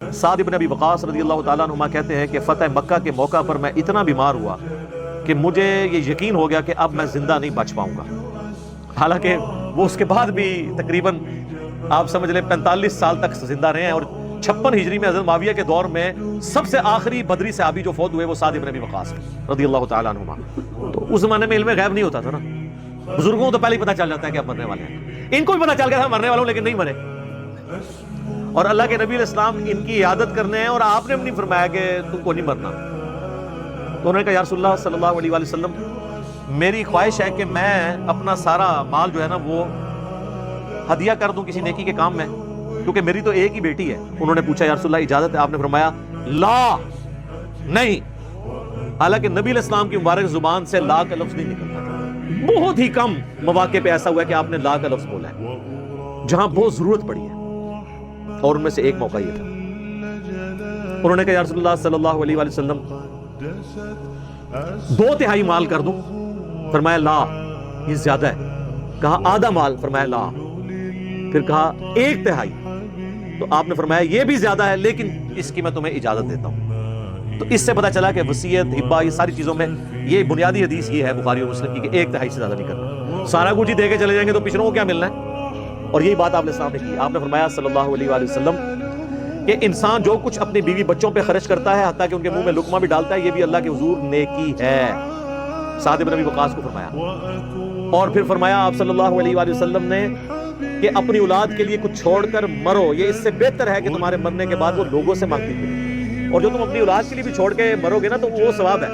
سعد بن ابی وقاص رضی اللہ تعالیٰ عنہما کہتے ہیں کہ فتح مکہ کے موقع پر میں اتنا بیمار ہوا کہ مجھے یہ یقین ہو گیا کہ اب میں زندہ نہیں بچ پاؤں گا. حالانکہ وہ اس کے بعد بھی تقریباً آپ سمجھ لیں 45 سال تک زندہ رہے ہیں، اور 56 ہجری میں حضرت معاویہ کے دور میں سب سے آخری بدری صحابی جو فوت ہوئے وہ سعد بن ابی وقاص رضی اللہ تعالیٰ عنہما. تو اس زمانے میں علم غیب نہیں ہوتا تھا نا، بزرگوں کو تو پہلے ہی پتہ چل جاتا ہے کہ اب مرنے والے ہیں. ان کو بھی پتہ چل گیا تھا مرنے والوں، لیکن نہیں مرے. اور اللہ کے نبی علیہ السلام ان کی عیادت کرنے ہیں، اور آپ نے بھی نہیں فرمایا کہ تم کو نہیں مرنا. تو انہوں نے کہا یا رسول اللہ صلی اللہ علیہ وآلہ وسلم، میری خواہش ہے کہ میں اپنا سارا مال جو ہے نا وہ ہدیہ کر دوں کسی نیکی کے کام میں، کیونکہ میری تو ایک ہی بیٹی ہے. انہوں نے پوچھا یا رسول اللہ اجازت ہے؟ آپ نے فرمایا لا، نہیں. حالانکہ نبی علیہ السلام کی مبارک زبان سے لا کا لفظ نہیں نکلتا تھا. بہت ہی کم مواقع پہ ایسا ہوا ہے کہ آپ نے لا کا لفظ بولا ہے جہاں بہت ضرورت پڑی ہے، اور ان میں سے ایک موقع یہ تھا. انہوں نے کہا یا رسول اللہ صلی اللہ علیہ وآلہ وسلم 2/3 مال کر دوں؟ فرمایا لا، یہ زیادہ ہے. کہا آدھا مال؟ فرمایا لا. پھر کہا 1/3. تو آپ نے فرمایا یہ بھی زیادہ ہے، لیکن اس کی میں تمہیں اجازت دیتا ہوں. تو اس سے پتہ چلا کہ وصیت، ہبہ، یہ ساری چیزوں میں یہ بنیادی حدیث یہ ہے بخاری اور مسلم کی کہ 1/3 سے زیادہ نہیں کرنا. سارا کچھ ہی دے کے چلے جائیں گے تو پچھڑوں کو کیا ملنا ہے؟ اور یہی بات آپ نے سامنے کی. آپ نے فرمایا صلی اللہ علیہ وآلہ وسلم کہ انسان جو کچھ اپنی بیوی بچوں پہ خرچ کرتا ہے، حتیٰ کہ ان کے منہ میں لقمہ بھی ڈالتا ہے، یہ بھی اللہ کے حضور نیکی ہے. سعد بن ابی وقاص کو فرمایا. اور پھر فرمایا آپ صلی اللہ علیہ وآلہ وسلم نے کہ اپنی اولاد کے لیے کچھ چھوڑ کر مرو، یہ اس سے بہتر ہے کہ تمہارے مرنے کے بعد وہ لوگوں سے مانگتی پھرے. اور جو تم اپنی اولاد کے لیے بھی چھوڑ کے مرو گے نا تو وہ ثواب ہے.